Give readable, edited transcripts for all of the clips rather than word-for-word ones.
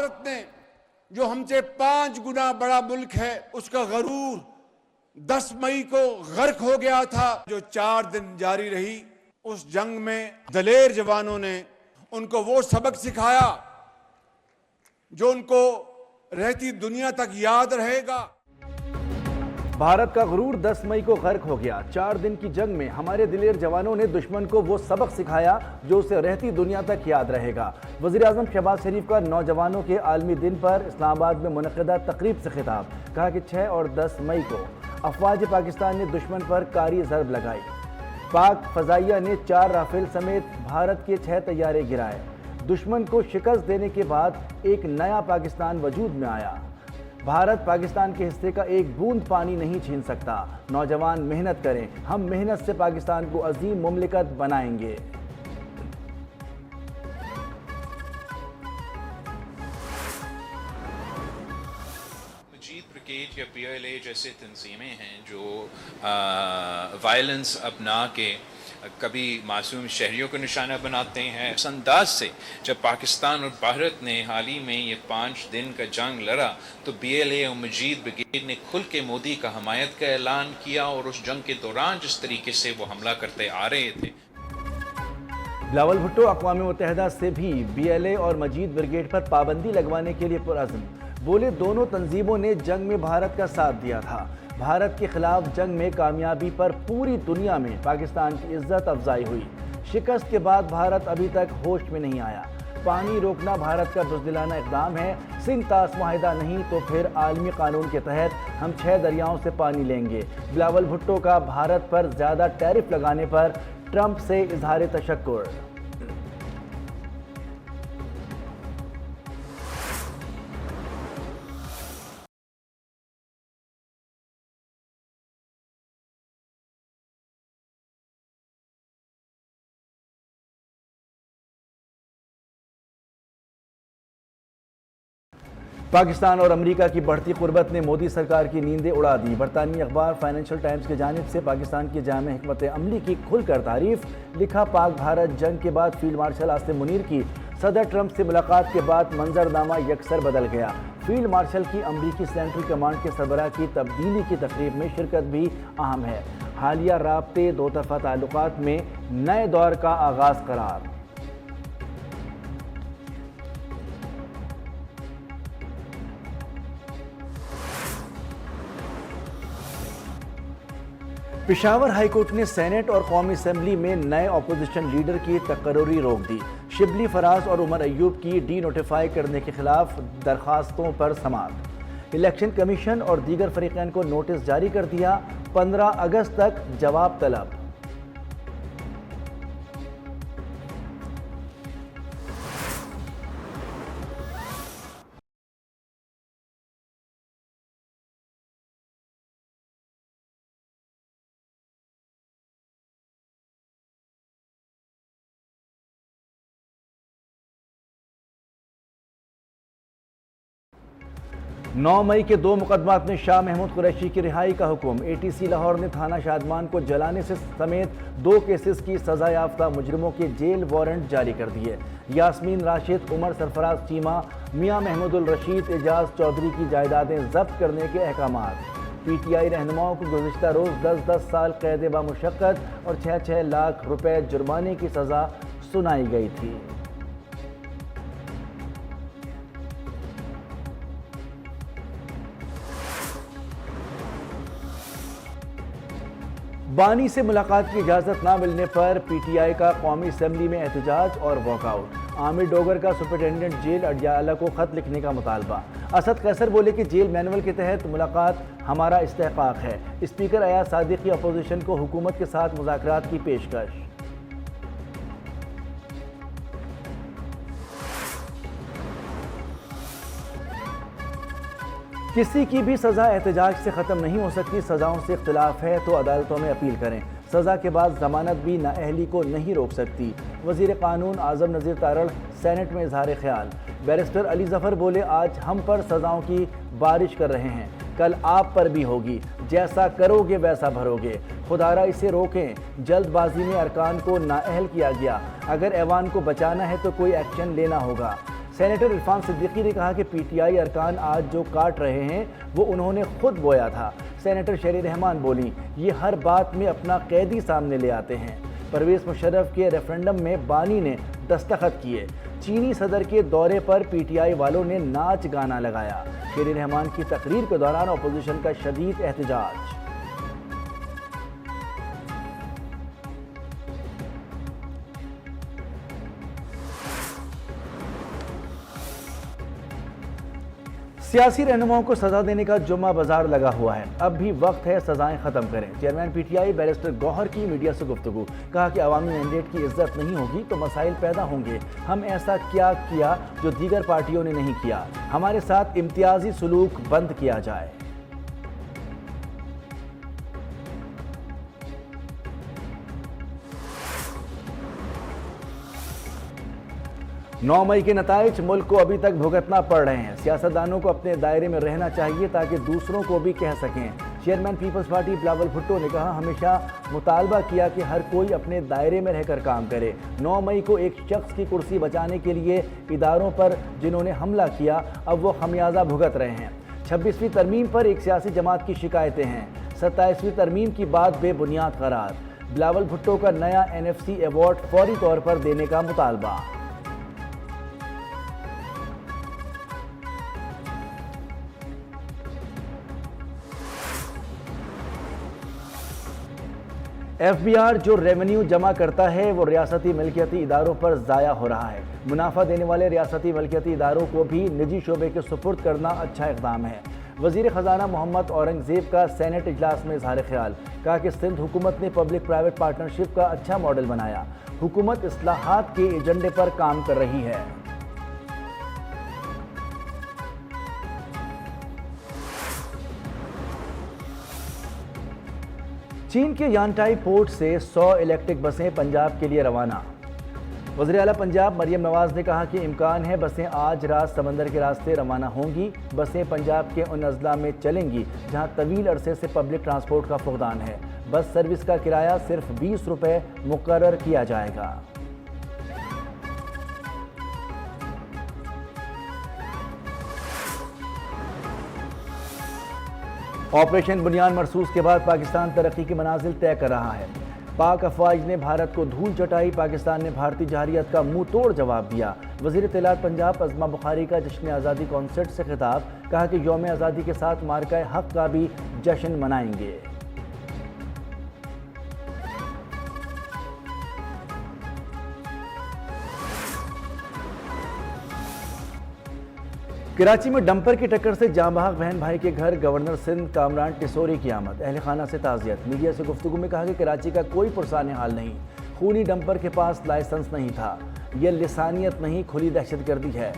بھارت نے جو ہم سے 5 گنا بڑا ملک ہے اس کا غرور 10 مئی کو غرق ہو گیا تھا، جو 4 دن جاری رہی۔ اس جنگ میں دلیر جوانوں نے ان کو وہ سبق سکھایا جو ان کو رہتی دنیا تک یاد رہے گا۔ بھارت کا غرور 10 مئی کو غرق ہو گیا۔ 4 دن کی جنگ میں ہمارے دلیر جوانوں نے دشمن کو وہ سبق سکھایا جو اسے رہتی دنیا تک یاد رہے گا۔ وزیر اعظم شہباز شریف کا نوجوانوں کے عالمی دن پر اسلام آباد میں منعقدہ تقریب سے خطاب، کہا کہ 6 اور 10 مئی کو افواج پاکستان نے دشمن پر کاری ضرب لگائی۔ پاک فضائیہ نے 4 رافیل سمیت بھارت کے 6 طیارے گرائے۔ دشمن کو شکست دینے کے بعد ایک نیا پاکستان وجود میں آیا۔ بھارت پاکستان کے حصے کا ایک بوند پانی نہیں چھین سکتا۔ نوجوان محنت کریں، ہم محنت سے پاکستان کو عظیم مملکت بنائیں گے۔ مجید بریگیڈ یا پی ایل اے جیسے تنظیمیں ہیں جو وائلنس اپنا کے کبھی معصوم شہریوں کو نشانہ بناتے ہیں، اس انداز سے جب پاکستان اور بھارت نے حال ہی میں یہ 5 دن کا جنگ لڑا تو بی ایل اے اور مجید بریگیڈ نے کھل کے مودی کا حمایت کا اعلان کیا، اور اس جنگ کے دوران جس طریقے سے وہ حملہ کرتے آ رہے تھے۔ بلاول بھٹو اقوام متحدہ سے بھی بی ایل اے اور مجید بریگیڈ پر پابندی لگوانے کے لیے پرعزم، بولے دونوں تنظیموں نے جنگ میں بھارت کا ساتھ دیا تھا۔ بھارت کے خلاف جنگ میں کامیابی پر پوری دنیا میں پاکستان کی عزت افزائی ہوئی۔ شکست کے بعد بھارت ابھی تک ہوش میں نہیں آیا۔ پانی روکنا بھارت کا بزدلانہ اقدام ہے۔ سندھ طاس معاہدہ نہیں تو پھر عالمی قانون کے تحت ہم 6 دریاؤں سے پانی لیں گے۔ بلاول بھٹو کا بھارت پر زیادہ ٹیرف لگانے پر ٹرمپ سے اظہار تشکر۔ پاکستان اور امریکہ کی بڑھتی قربت نے مودی سرکار کی نیندیں اڑا دی۔ برطانوی اخبار فائنینشل ٹائمز کی جانب سے پاکستان کی جامع حکمت عملی کی کھل کر تعریف، لکھا پاک بھارت جنگ کے بعد فیلڈ مارشل عاصم منیر کی صدر ٹرمپ سے ملاقات کے بعد منظرنامہ یکسر بدل گیا۔ فیلڈ مارشل کی امریکی سینٹرل کمانڈ کے سربراہ کی تبدیلی کی تقریب میں شرکت بھی اہم ہے۔ حالیہ رابطے دو طرفہ تعلقات میں نئے دور کا آغاز قرار۔ پشاور ہائی کورٹ نے سینٹ اور قومی اسمبلی میں نئے اپوزیشن لیڈر کی تقرری روک دی۔ شبلی فراز اور عمر ایوب کی ڈی نوٹیفائی کرنے کے خلاف درخواستوں پر سماعت۔ الیکشن کمیشن اور دیگر فریقین کو نوٹس جاری کر دیا، 15 اگست تک جواب طلب۔ نو مئی کے 2 مقدمات میں شاہ محمود قریشی کی رہائی کا حکم۔ اے ٹی سی لاہور نے تھانہ شادمان کو جلانے سے سمیت 2 کیسز کی سزا یافتہ مجرموں کے جیل وارنٹ جاری کر دیے۔ یاسمین راشد، عمر سرفراز چیمہ، میاں محمود الرشید، اعجاز چودھری کی جائیدادیں ضبط کرنے کے احکامات۔ پی ٹی آئی رہنماؤں کو گزشتہ روز 10 سال قید بامشقت اور 6 لاکھ روپے جرمانے کی سزا سنائی گئی تھی۔ بانی سے ملاقات کی اجازت نہ ملنے پر پی ٹی آئی کا قومی اسمبلی میں احتجاج اور واک آؤٹ۔ عامر ڈوگر کا سپرنٹینڈنٹ جیل اڈیالہ کو خط لکھنے کا مطالبہ۔ اسد قیصر بولے کہ جیل مینول کے تحت ملاقات ہمارا استحقاق ہے۔ اسپیکر ایاز صادقی اپوزیشن کو حکومت کے ساتھ مذاکرات کی پیشکش۔ کسی کی بھی سزا احتجاج سے ختم نہیں ہو سکتی۔ سزاؤں سے اختلاف ہے تو عدالتوں میں اپیل کریں۔ سزا کے بعد ضمانت بھی نااہلی کو نہیں روک سکتی۔ وزیر قانون اعظم نذیر تارڑ سینٹ میں اظہار خیال۔ بیرسٹر علی ظفر بولے آج ہم پر سزاؤں کی بارش کر رہے ہیں، کل آپ پر بھی ہوگی، جیسا کرو گے ویسا بھرو گے، خدارا اسے روکیں۔ جلد بازی میں ارکان کو نااہل کیا گیا، اگر ایوان کو بچانا ہے تو کوئی ایکشن لینا ہوگا۔ سینیٹر عرفان صدیقی نے کہا کہ پی ٹی آئی ارکان آج جو کاٹ رہے ہیں وہ انہوں نے خود بویا تھا۔ سینیٹر شیری رحمان بولی، یہ ہر بات میں اپنا قیدی سامنے لے آتے ہیں۔ پرویز مشرف کے ریفرنڈم میں بانی نے دستخط کیے۔ چینی صدر کے دورے پر پی ٹی آئی والوں نے ناچ گانا لگایا۔ شیری رحمان کی تقریر کے دوران اپوزیشن کا شدید احتجاج۔ سیاسی رہنماؤں کو سزا دینے کا جمعہ بازار لگا ہوا ہے، اب بھی وقت ہے سزائیں ختم کریں۔ Chairman P T I barrister Gohar کی میڈیا سے گفتگو، کہا کہ عوامی مینڈیٹ کی عزت نہیں ہوگی تو مسائل پیدا ہوں گے۔ ہم ایسا کیا کیا جو دیگر پارٹیوں نے نہیں کیا؟ ہمارے ساتھ امتیازی سلوک بند کیا جائے۔ 9 مئی کے نتائج ملک کو ابھی تک بھگتنا پڑ رہے ہیں۔ سیاستدانوں کو اپنے دائرے میں رہنا چاہیے تاکہ دوسروں کو بھی کہہ سکیں۔ Chairman peoples party Bilawal Bhutto نے کہا، ہمیشہ مطالبہ کیا کہ ہر کوئی اپنے دائرے میں رہ کر کام کرے۔ 9 مئی کو ایک شخص کی کرسی بچانے کے لیے اداروں پر جنہوں نے حملہ کیا اب وہ خمیازہ بھگت رہے ہیں۔ 26ویں ترمیم پر ایک سیاسی جماعت کی شکایتیں ہیں۔ 27ویں ترمیم کی بات بے بنیاد قرار۔ بلاول بھٹو کا نیا NFC ایوارڈ فوری طور پر دینے کا مطالبہ۔ ایف بی آر جو ریونیو جمع کرتا ہے وہ ریاستی ملکیتی اداروں پر ضائع ہو رہا ہے۔ منافع دینے والے ریاستی ملکیتی اداروں کو بھی نجی شعبے کے سپرد کرنا اچھا اقدام ہے۔ وزیر خزانہ محمد اورنگزیب کا سینٹ اجلاس میں اظہار خیال، کہا کہ سندھ حکومت نے پبلک پرائیویٹ پارٹنرشپ کا اچھا ماڈل بنایا۔ حکومت اصلاحات کے ایجنڈے پر کام کر رہی ہے۔ چین کے یانٹائی پورٹ سے 100 الیکٹرک بسیں پنجاب کے لیے روانہ۔ وزیر اعلیٰ پنجاب مریم نواز نے کہا کہ امکان ہے بسیں آج رات سمندر کے راستے روانہ ہوں گی۔ بسیں پنجاب کے ان اضلاع میں چلیں گی جہاں طویل عرصے سے پبلک ٹرانسپورٹ کا فقدان ہے۔ بس سروس کا کرایہ صرف 20 روپے مقرر کیا جائے گا۔ آپریشن بنیاد مرصوص کے بعد پاکستان ترقی کے منازل طے کر رہا ہے۔ پاک افواج نے بھارت کو دھول چٹائی، پاکستان نے بھارتی جارحیت کا منہ توڑ جواب دیا۔ وزیر اطلاعات پنجاب عظمہ بخاری کا جشن آزادی کنسرٹ سے خطاب، کہا کہ یوم آزادی کے ساتھ مارکہ حق کا بھی جشن منائیں گے۔ کراچی میں ڈمپر کی ٹکر سے جاں بحق بہن بھائی کے گھر گورنر سندھ کامران ٹسوری کی آمد، اہل خانہ سے تعزیت۔ میڈیا سے گفتگو میں کہا کہ کراچی کا کوئی پرسان حال نہیں، خونی ڈمپر کے پاس لائسنس نہیں تھا، یہ لسانیت نہیں کھلی دہشت گردی ہے۔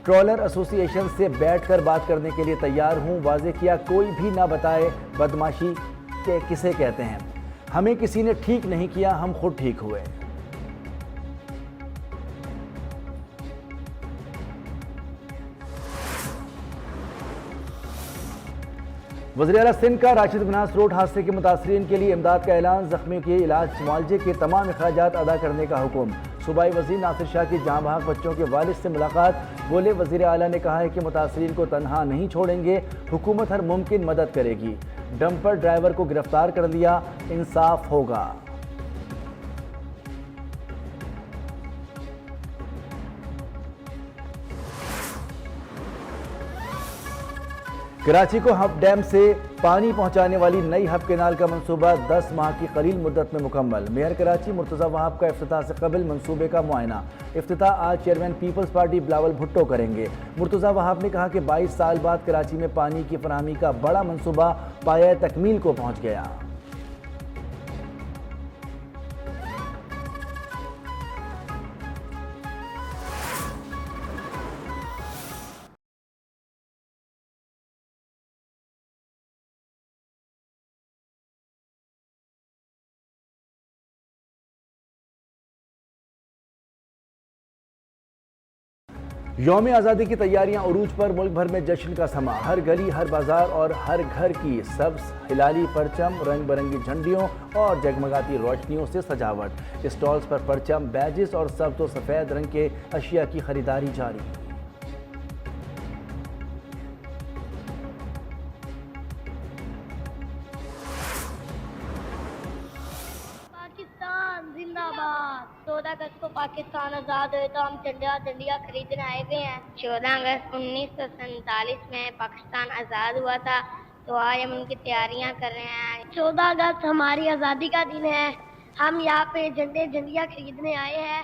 ٹرولر ایسوسی ایشن سے بیٹھ کر بات کرنے کے لیے تیار ہوں، واضح کیا کوئی بھی نہ بتائے بدماشی کسے کہتے ہیں، ہمیں کسی نے ٹھیک نہیں کیا، ہم خود ٹھیک ہوئے۔ وزیر اعلیٰ سندھ کا راشد مناس روڈ حادثے کے متاثرین کے لیے امداد کا اعلان، زخمیوں کے علاج معالجے کے تمام اخراجات ادا کرنے کا حکم۔ صوبائی وزیر ناصر شاہ کی جاں بحق بچوں کے والد سے ملاقات، بولے وزیر اعلیٰ نے کہا ہے کہ متاثرین کو تنہا نہیں چھوڑیں گے، حکومت ہر ممکن مدد کرے گی۔ ڈمپر ڈرائیور کو گرفتار کر لیا، انصاف ہوگا۔ کراچی کو ہب ڈیم سے پانی پہنچانے والی نئی ہب کینال کا منصوبہ 10 ماہ کی قلیل مدت میں مکمل۔ میئر کراچی مرتضی وہاب کا افتتاح سے قبل منصوبے کا معائنہ۔ افتتاح آج chairman peoples party Bilawal Bhutto کریں گے۔ مرتضی وہاب نے کہا کہ 22 سال بعد کراچی میں پانی کی فراہمی کا بڑا منصوبہ پایہ تکمیل کو پہنچ گیا۔ یوم آزادی کی تیاریاں عروج پر، ملک بھر میں جشن کا سما، ہر گلی، ہر بازار اور ہر گھر کی سبز ہلالی پرچم، رنگ برنگی جھنڈیوں اور جگمگاتی روشنیوں سے سجاوٹ، اسٹالز پر پرچم، بیجز اور سبز و سفید رنگ کے اشیاء کی خریداری جاری۔ پاکستان زندہ باد۔ 14 اگست کو پاکستان آزاد ہوئے تو ہم جھنڈیاں خریدنے آئے ہوئے ہیں۔ 14 اگست 1947 میں پاکستان آزاد ہوا تھا، تو آج ہم ان کی تیاریاں کر رہے ہیں۔ 14 اگست ہماری آزادی کا دن ہے، ہم یہاں پہ جھنڈیاں خریدنے آئے ہیں۔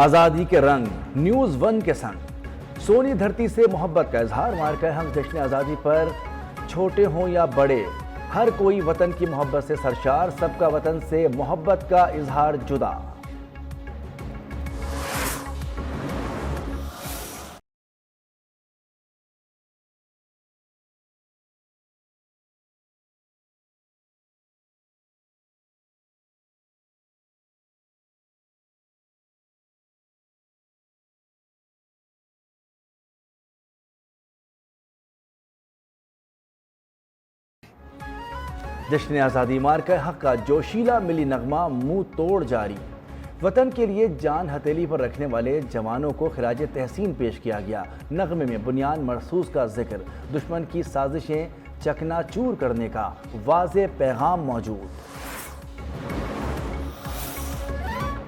آزادی کے رنگ نیوز ون کے سنگ، سونی دھرتی سے محبت کا اظہار، مارکہ ہم جشن آزادی پر چھوٹے ہوں یا بڑے، ہر کوئی وطن کی محبت سے سرشار، سب کا وطن سے محبت کا اظہار جدا۔ جشن آزادی مارکہ حق کا جوشیلا ملی نغمہ منہ توڑ جاری، وطن کے لیے جان ہتھیلی پر رکھنے والے جوانوں کو خراج تحسین پیش کیا گیا۔ نغمے میں بنیاد مرصوص کا ذکر، دشمن کی سازشیں چکنا چور کرنے کا واضح پیغام موجود۔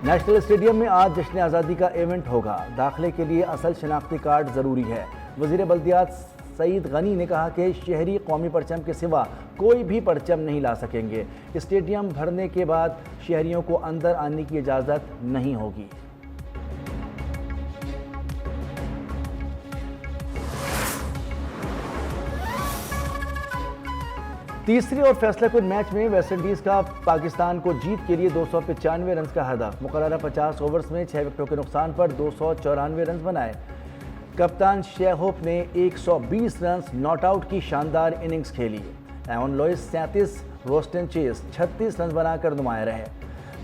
نیشنل اسٹیڈیم میں آج جشن آزادی کا ایونٹ ہوگا، داخلے کے لیے اصل شناختی کارڈ ضروری ہے۔ وزیر بلدیات سعید غنی نے کہا کہ شہری قومی پرچم کے سوا کوئی بھی پرچم نہیں لا سکیں گے۔ اسٹیڈیم بھرنے کے بعد شہریوں کو اندر آنے کی اجازت نہیں ہوگی۔ تیسری اور فیصلہ کن میچ میں ویسٹ انڈیز کا پاکستان کو جیت کے لیے 295 رنز کا ہدف، مقررہ 50 اوورز میں 6 وکٹوں کے نقصان پر 294 رنز بنائے۔ کپتان شے ہوپ نے 120 رنز ناٹ آؤٹ کی شاندار اننگز کھیلی۔ ایون لوئس 37، روسٹن چیز 36 رنز بنا کر نمایاں رہے۔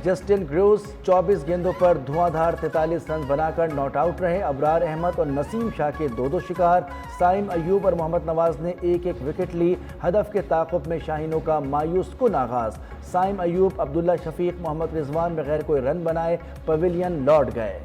جسٹن گروز 24 گیندوں پر دھواں دھار 43 رنز بنا کر ناٹ آؤٹ رہے۔ ابرار احمد اور نسیم شاہ کے 2 شکار، سائم ایوب اور محمد نواز نے 1 وکٹ لی۔ ہدف کے تعاقب میں شاہینوں کا مایوس کن آغاز، سائم ایوب، عبداللہ شفیق، محمد رضوان بغیر کوئی رن بنائے پویلین لوٹ گئے۔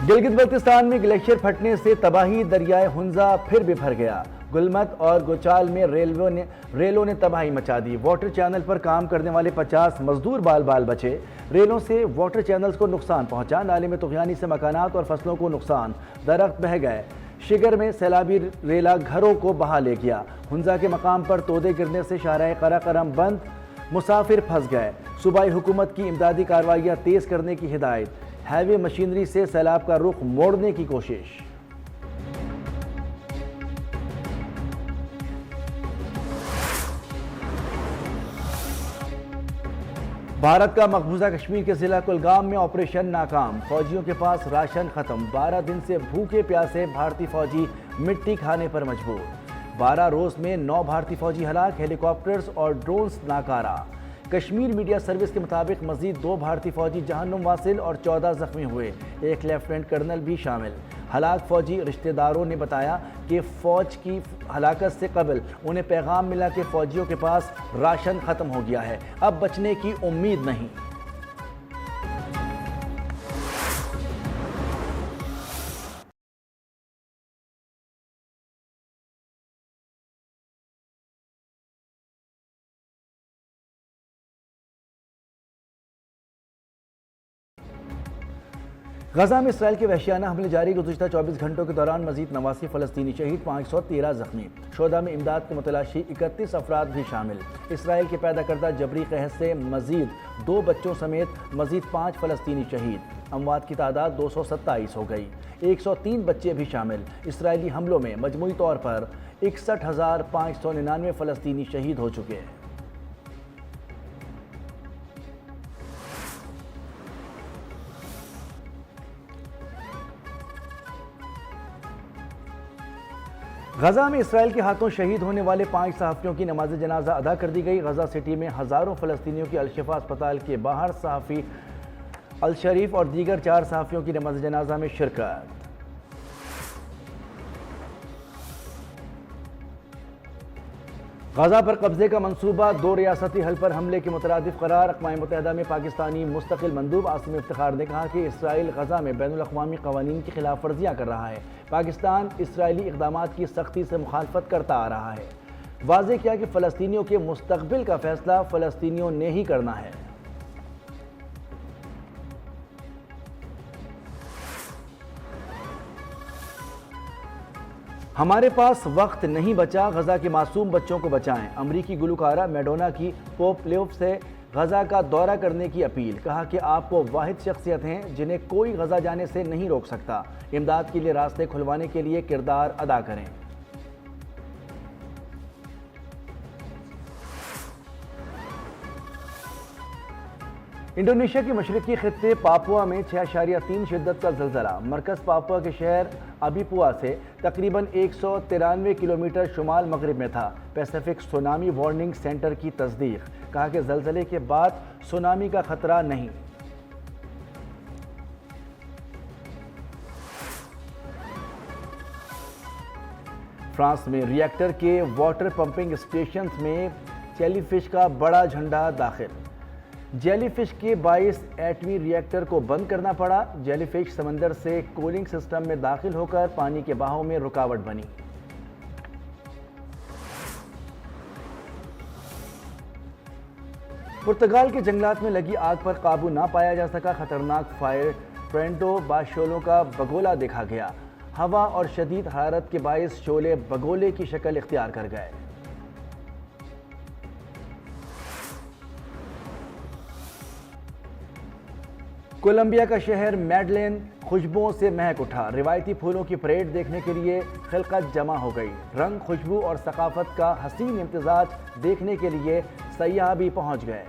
گلگت بلتستان میں گلیشیئر پھٹنے سے تباہی، دریائے ہنزا پھر بھی بھر گیا۔ گلمت اور گوچال میں ریلوں نے تباہی مچا دی۔ واٹر چینل پر کام کرنے والے 50 مزدور بال بچے۔ ریلوں سے واٹر چینلز کو نقصان پہنچا، نالے میں طغیانی سے مکانات اور فصلوں کو نقصان، درخت بہہ گئے۔ شگر میں سیلابی ریلا گھروں کو بہا لے گیا۔ ہنزا کے مقام پر تودے گرنے سے شاہراہ قرہ کرم بند، مسافر پھنس گئے۔ صوبائی حکومت کی امدادی کارروائیاں تیز کرنے کی ہدایت، ہیوی مشینری سے سیلاب کا رخ موڑنے کی کوشش۔ بھارت کا مقبوضہ کشمیر کے ضلع کلگام میں آپریشن ناکام، فوجیوں کے پاس راشن ختم، 12 دن سے بھوکے پیاسے بھارتی فوجی مٹی کھانے پر مجبور۔ 12 روز میں 9 بھارتی فوجی ہلاک، ہیلی کاپٹرز اور ڈرونز ناکارہ۔ کشمیر میڈیا سروس کے مطابق مزید 2 بھارتی فوجی جہنم واصل اور 14 زخمی ہوئے، 1 لیفٹیننٹ کرنل بھی شامل۔ ہلاک فوجی رشتہ داروں نے بتایا کہ فوج کی ہلاکت سے قبل انہیں پیغام ملا کہ فوجیوں کے پاس راشن ختم ہو گیا ہے، اب بچنے کی امید نہیں۔ غزہ میں اسرائیل کے وحشیانہ حملے جاری، گزشتہ 24 گھنٹوں کے دوران مزید 89 فلسطینی شہید، 513 زخمی، شہداء میں امداد کے متلاشی 31 افراد بھی شامل۔ اسرائیل کے پیدا کردہ جبری قحط سے مزید 2 بچوں سمیت مزید 5 فلسطینی شہید، اموات کی تعداد 227 ہو گئی، 103 بچے بھی شامل۔ اسرائیلی حملوں میں مجموعی طور پر 61,599 فلسطینی شہید ہو چکے ہیں۔ غزہ میں اسرائیل کے ہاتھوں شہید ہونے والے 5 صحافیوں کی نماز جنازہ ادا کر دی گئی۔ غزہ سٹی میں ہزاروں فلسطینیوں کی الشفا اسپتال کے باہر صحافی الشریف اور دیگر 4 صحافیوں کی نماز جنازہ میں شرکت۔ غزہ پر قبضے کا منصوبہ 2 ریاستی حل پر حملے کے مترادف قرار۔ اقوام متحدہ میں پاکستانی مستقل مندوب عاصم افتخار نے کہا کہ اسرائیل غزہ میں بین الاقوامی قوانین کی خلاف ورزیاں کر رہا ہے۔ پاکستان اسرائیلی اقدامات کی سختی سے مخالفت کرتا آ رہا ہے۔ واضح کیا کہ فلسطینیوں کے مستقبل کا فیصلہ فلسطینیوں نے ہی کرنا ہے۔ ہمارے پاس وقت نہیں بچا، غزہ کے معصوم بچوں کو بچائیں۔ امریکی گلوکارہ میڈونا کی پوپ لیو سے غزہ کا دورہ کرنے کی اپیل۔ کہا کہ آپ وہ واحد شخصیت ہیں جنہیں کوئی غزہ جانے سے نہیں روک سکتا۔ امداد کے لیے راستے کھلوانے کے لیے کردار ادا کریں۔ انڈونیشیا کے مشرقی خطے پاپوا میں 6.3 شدت کا زلزلہ۔ مرکز پاپوا کے شہر ابیپوا سے تقریباً 193 کلومیٹر شمال مغرب میں تھا۔ پیسیفک سونامی وارننگ سینٹر کی تصدیق۔ کہا کہ زلزلے کے بعد سونامی کا خطرہ نہیں۔ فرانس میں ری ایکٹر کے واٹر پمپنگ اسٹیشنز میں جیلی فش کا بڑا جھنڈا داخل۔ جیلی فش کے باعث ایٹمی ری ایکٹر کو بند کرنا پڑا۔ جیلی فش سمندر سے کولنگ سسٹم میں داخل ہو کر پانی کے بہاؤ میں رکاوٹ بنی۔ پرتگال کے جنگلات میں لگی آگ پر قابو نہ پایا جا سکا۔ خطرناک فائر ٹورنیڈو بعد شعلوں کا بگولا دیکھا گیا۔ ہوا اور شدید حرارت کے باعث شعلے بگولے کی شکل اختیار کر گئے۔ کولمبیا کا شہر میڈلین خوشبوؤں سے مہک اٹھا۔ روایتی پھولوں کی پریڈ دیکھنے کے لیے خلقت جمع ہو گئی۔ رنگ، خوشبو اور ثقافت کا حسین امتزاج دیکھنے کے لیے سیاح بھی پہنچ گئے۔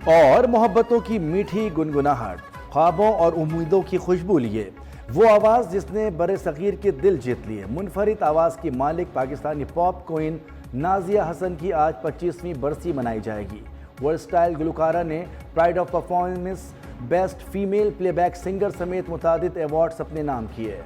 اور محبتوں کی میٹھی گنگناہٹ، خوابوں اور امیدوں کی خوشبو لیے، وہ آواز جس نے بر صغیر کے دل جیت لیے۔ منفرد آواز کی مالک پاکستانی پاپ کوئن نازیہ حسن کی آج 25ویں برسی منائی جائے گی۔ ورلڈ سٹائل گلوکارہ نے pride of performance, best female play back singer سمیت متعدد ایوارڈز اپنے نام کیے۔